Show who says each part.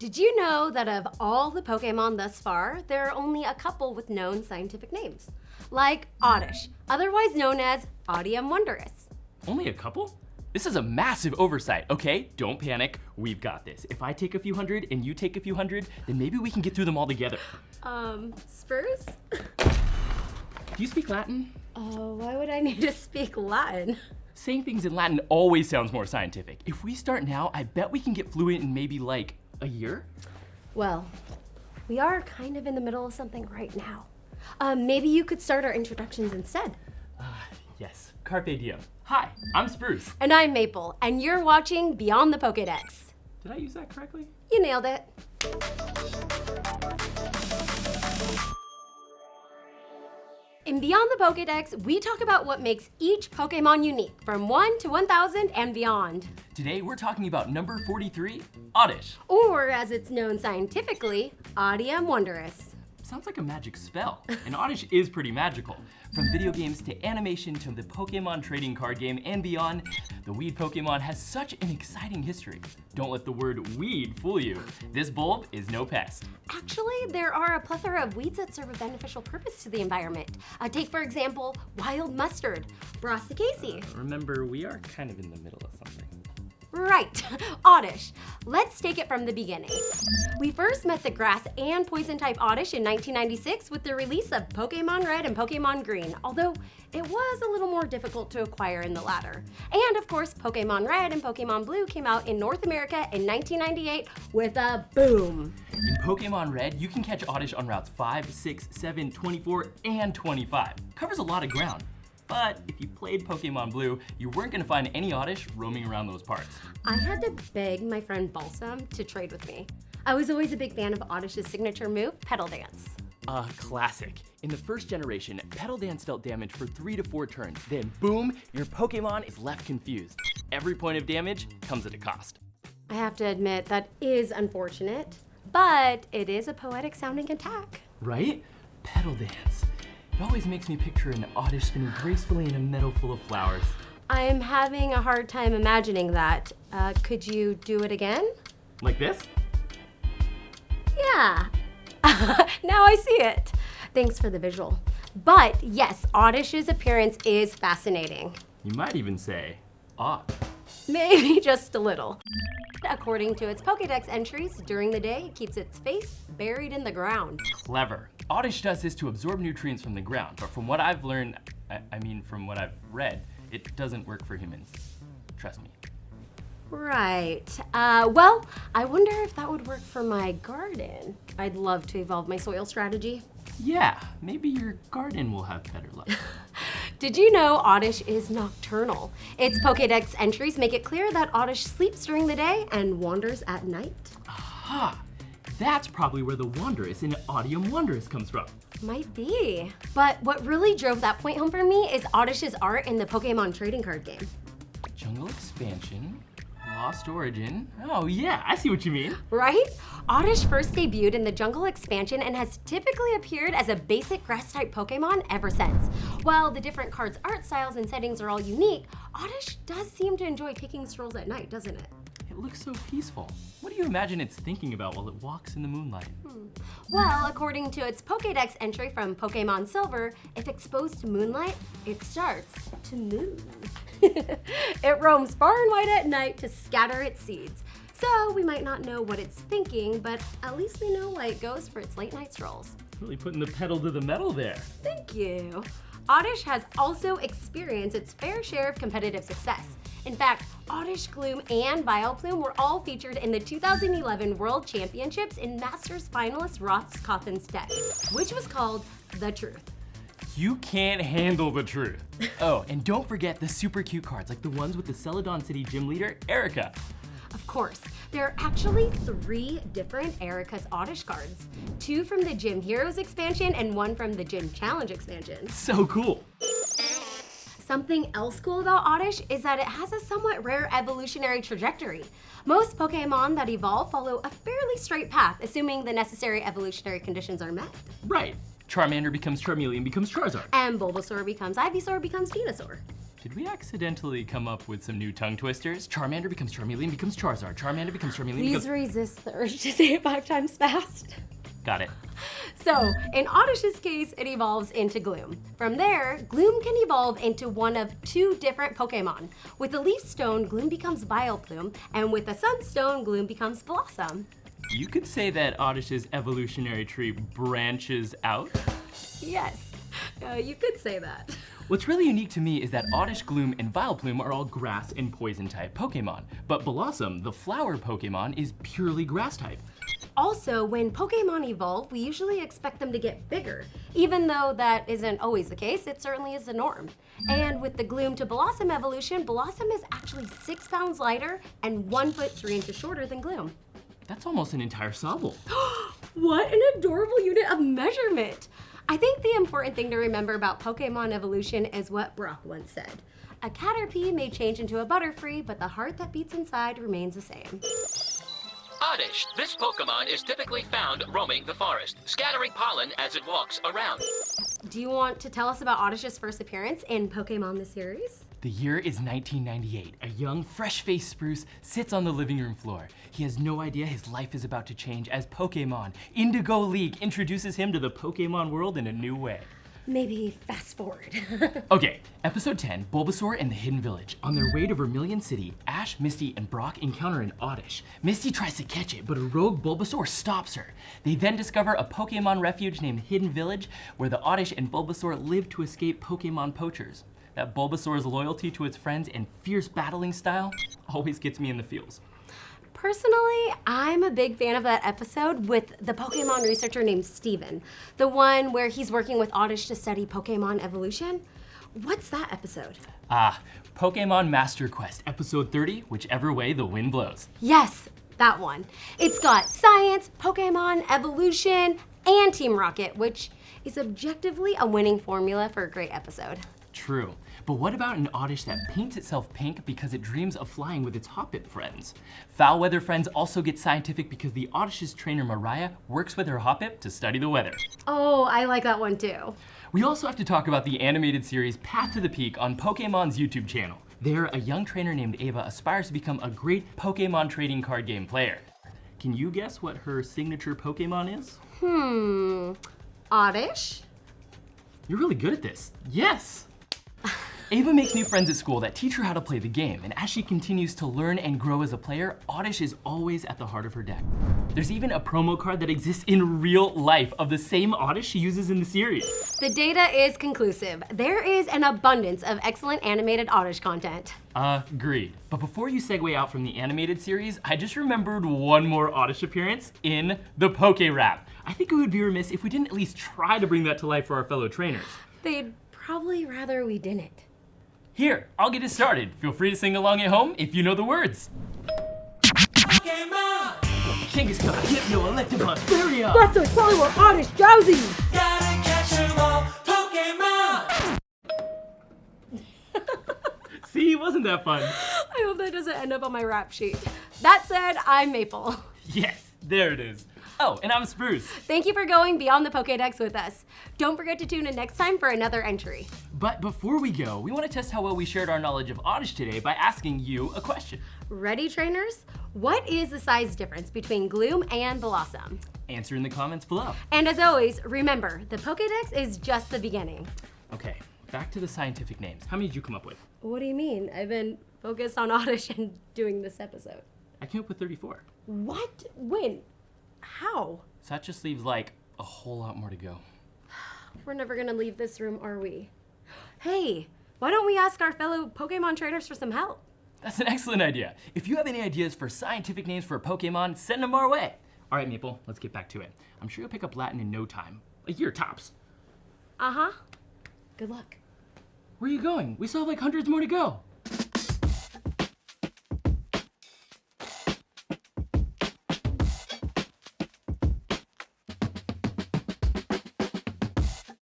Speaker 1: Did you know that of all the Pokemon thus far, there are only a couple with known scientific names? Like Oddish, otherwise known as Odium Wondrous.
Speaker 2: Only a couple? This is a massive oversight, okay? Don't panic, we've got this. If I take a few hundred and you take a few hundred, then maybe we can get through them all together.
Speaker 1: Spurs?
Speaker 2: Do you speak Latin?
Speaker 1: Oh, why would I need to speak Latin?
Speaker 2: Saying things in Latin always sounds more scientific. If we start now, I bet we can get fluent in maybe like a year?
Speaker 1: Well, we are kind of in the middle of something right now. Maybe you could start our introductions instead.
Speaker 2: Yes, Carpe Diem. Hi, I'm Spruce.
Speaker 1: And I'm Maple, and you're watching Beyond the Pokédex.
Speaker 2: Did I use that correctly?
Speaker 1: You nailed it. In Beyond the Pokédex, we talk about what makes each Pokémon unique, from 1 to 1,000 and beyond.
Speaker 2: Today we're talking about number 43, Oddish.
Speaker 1: Or, as it's known scientifically, Odium Wondrous.
Speaker 2: Sounds like a magic spell, and Oddish is pretty magical. From video games to animation to the Pokemon trading card game and beyond, the weed Pokemon has such an exciting history. Don't let the word weed fool you. This bulb is no pest.
Speaker 1: Actually, there are a plethora of weeds that serve a beneficial purpose to the environment. Take, for example, wild mustard, Brassicaceae.
Speaker 2: Remember, we are kind of in the middle of something.
Speaker 1: Right, Oddish. Let's take it from the beginning. We first met the grass and poison type Oddish in 1996 with the release of Pokemon Red and Pokemon Green, although it was a little more difficult to acquire in the latter. And of course, Pokemon Red and Pokemon Blue came out in North America in 1998 with a boom.
Speaker 2: In Pokemon Red, you can catch Oddish on routes 5, 6, 7, 24, and 25. Covers a lot of ground. But if you played Pokemon Blue, you weren't gonna find any Oddish roaming around those parts.
Speaker 1: I had to beg my friend Balsam to trade with me. I was always a big fan of Oddish's signature move, Petal Dance.
Speaker 2: A classic. In the first generation, Petal Dance dealt damage for 3 to 4 turns. Then boom, your Pokemon is left confused. Every point of damage comes at a cost.
Speaker 1: I have to admit, that is unfortunate, but it is a poetic sounding attack.
Speaker 2: Right? Petal Dance. It always makes me picture an Oddish spinning gracefully in a meadow full of flowers.
Speaker 1: I'm having a hard time imagining that. Could you do it again?
Speaker 2: Like this?
Speaker 1: Yeah. Now I see it. Thanks for the visual. But yes, Oddish's appearance is fascinating.
Speaker 2: You might even say, odd.
Speaker 1: Maybe just a little. According to its Pokédex entries, during the day it keeps its face buried in the ground.
Speaker 2: Clever. Oddish does this to absorb nutrients from the ground, but from what I've learned, from what I've read, it doesn't work for humans. Trust me.
Speaker 1: Right. Well, I wonder if that would work for my garden. I'd love to evolve my soil strategy.
Speaker 2: Yeah, maybe your garden will have better luck.
Speaker 1: Did you know Oddish is nocturnal? Its Pokédex entries make it clear that Oddish sleeps during the day and wanders at night.
Speaker 2: Aha! That's probably where the Wondrous in Odium Wondrous comes from.
Speaker 1: Might be. But what really drove that point home for me is Oddish's art in the Pokemon trading card game.
Speaker 2: Jungle Expansion, Lost Origin. Oh yeah, I see what you mean.
Speaker 1: Right? Oddish first debuted in the Jungle Expansion and has typically appeared as a basic grass-type Pokemon ever since. While the different cards' art styles and settings are all unique, Oddish does seem to enjoy taking strolls at night, doesn't it?
Speaker 2: It looks so peaceful. What do you imagine it's thinking about while it walks in the moonlight?
Speaker 1: Well, according to its Pokédex entry from Pokemon Silver, if exposed to moonlight, it starts to move. It roams far and wide at night to scatter its seeds. So we might not know what it's thinking, but at least we know why it goes for its late night strolls.
Speaker 2: Really putting the pedal to the metal there.
Speaker 1: Thank you. Oddish has also experienced its fair share of competitive success. In fact, Oddish, Gloom, and Vileplume were all featured in the 2011 World Championships in Masters finalist Ross Cawthon's deck, which was called The Truth.
Speaker 2: You can't handle the truth. Oh, and don't forget the super cute cards, like the ones with the Celadon City gym leader, Erica.
Speaker 1: Of course, there are actually 3 different Erica's Oddish cards. 2 from the Gym Heroes expansion and 1 from the Gym Challenge expansion.
Speaker 2: So cool.
Speaker 1: Something else cool about Oddish is that it has a somewhat rare evolutionary trajectory. Most Pokemon that evolve follow a fairly straight path, assuming the necessary evolutionary conditions are met.
Speaker 2: Right. Charmander becomes Charmeleon becomes Charizard.
Speaker 1: And Bulbasaur becomes Ivysaur becomes Venusaur.
Speaker 2: Did we accidentally come up with some new tongue twisters? Charmander becomes Charmeleon becomes Charizard. Charmander becomes Charmeleon
Speaker 1: Please resist the urge to say it 5 times fast.
Speaker 2: Got it.
Speaker 1: So, in Oddish's case, it evolves into Gloom. From there, Gloom can evolve into one of 2 different Pokemon. With the Leaf Stone, Gloom becomes Vileplume, and with the Sunstone, Gloom becomes Blossom.
Speaker 2: You could say that Oddish's evolutionary tree branches out.
Speaker 1: Yes, you could say that.
Speaker 2: What's really unique to me is that Oddish, Gloom, and Vileplume are all grass and poison type Pokemon, but Blossom, the flower Pokemon, is purely grass type.
Speaker 1: Also, when Pokemon evolve, we usually expect them to get bigger. Even though that isn't always the case, it certainly is the norm. And with the Gloom to Blossom evolution, Blossom is actually 6 pounds lighter and 1 foot 3 inches shorter than Gloom.
Speaker 2: That's almost an entire Sobble.
Speaker 1: What an adorable unit of measurement! I think the important thing to remember about Pokemon evolution is what Brock once said. A Caterpie may change into a Butterfree, but the heart that beats inside remains the same.
Speaker 3: Oddish. This Pokemon is typically found roaming the forest, scattering pollen as it walks around.
Speaker 1: Do you want to tell us about Oddish's first appearance in Pokemon the series?
Speaker 2: The year is 1998. A young, fresh-faced Spruce sits on the living room floor. He has no idea his life is about to change as Pokemon Indigo League introduces him to the Pokemon world in a new way.
Speaker 1: Maybe fast forward.
Speaker 2: Okay, episode 10, Bulbasaur and the Hidden Village. On their way to Vermilion City, Ash, Misty, and Brock encounter an Oddish. Misty tries to catch it, but a rogue Bulbasaur stops her. They then discover a Pokemon refuge named Hidden Village, where the Oddish and Bulbasaur live to escape Pokemon poachers. That Bulbasaur's loyalty to its friends and fierce battling style always gets me in the feels.
Speaker 1: Personally, I'm a big fan of that episode with the Pokemon researcher named Steven, the one where he's working with Oddish to study Pokemon evolution. What's that episode?
Speaker 2: Pokemon Master Quest, episode 30, Whichever Way the Wind Blows.
Speaker 1: Yes, that one. It's got science, Pokemon, evolution, and Team Rocket, which is objectively a winning formula for a great episode.
Speaker 2: True. But what about an Oddish that paints itself pink because it dreams of flying with its Hoppip friends? Foul Weather Friends also get scientific because the Oddish's trainer Mariah works with her Hoppip to study the weather.
Speaker 1: Oh, I like that one too.
Speaker 2: We also have to talk about the animated series Path to the Peak on Pokemon's YouTube channel. There, a young trainer named Ava aspires to become a great Pokemon trading card game player. Can you guess what her signature Pokemon is?
Speaker 1: Oddish?
Speaker 2: You're really good at this. Yes! Ava makes new friends at school that teach her how to play the game, and as she continues to learn and grow as a player, Oddish is always at the heart of her deck. There's even a promo card that exists in real life of the same Oddish she uses in the series.
Speaker 1: The data is conclusive. There is an abundance of excellent animated Oddish content.
Speaker 2: Agreed. But before you segue out from the animated series, I just remembered one more Oddish appearance in the Poke Rap. I think it would be remiss if we didn't at least try to bring that to life for our fellow trainers.
Speaker 1: They'd probably rather we didn't.
Speaker 2: Here, I'll get it started. Feel free to sing along at home if you know the words.
Speaker 4: Pokemon!
Speaker 2: Kangaskhan, Hypno, Electabuzz, Flareon!
Speaker 1: Buster, Poliwhirl, Oddish, Drowsy!
Speaker 4: Gotta catch 'em all! Pokemon!
Speaker 2: See, wasn't that fun?
Speaker 1: I hope that doesn't end up on my rap sheet. That said, I'm Maple.
Speaker 2: Yes, there it is. Oh, and I'm Spruce.
Speaker 1: Thank you for going beyond the Pokédex with us. Don't forget to tune in next time for another entry.
Speaker 2: But before we go, we want to test how well we shared our knowledge of Oddish today by asking you a question.
Speaker 1: Ready, trainers? What is the size difference between Gloom and Blossom?
Speaker 2: Answer in the comments below.
Speaker 1: And as always, remember, the Pokédex is just the beginning.
Speaker 2: Okay, back to the scientific names. How many did you come up with?
Speaker 1: What do you mean? I've been focused on Oddish and doing this episode.
Speaker 2: I came up with 34.
Speaker 1: What? When? How?
Speaker 2: So that just leaves like a whole lot more to go.
Speaker 1: We're never gonna leave this room, are we? Hey, why don't we ask our fellow Pokemon trainers for some help?
Speaker 2: That's an excellent idea. If you have any ideas for scientific names for Pokemon, send them our way. All right, Maple, let's get back to it. I'm sure you'll pick up Latin in no time. A year tops.
Speaker 1: Uh-huh. Good luck.
Speaker 2: Where are you going? We still have like hundreds more to go.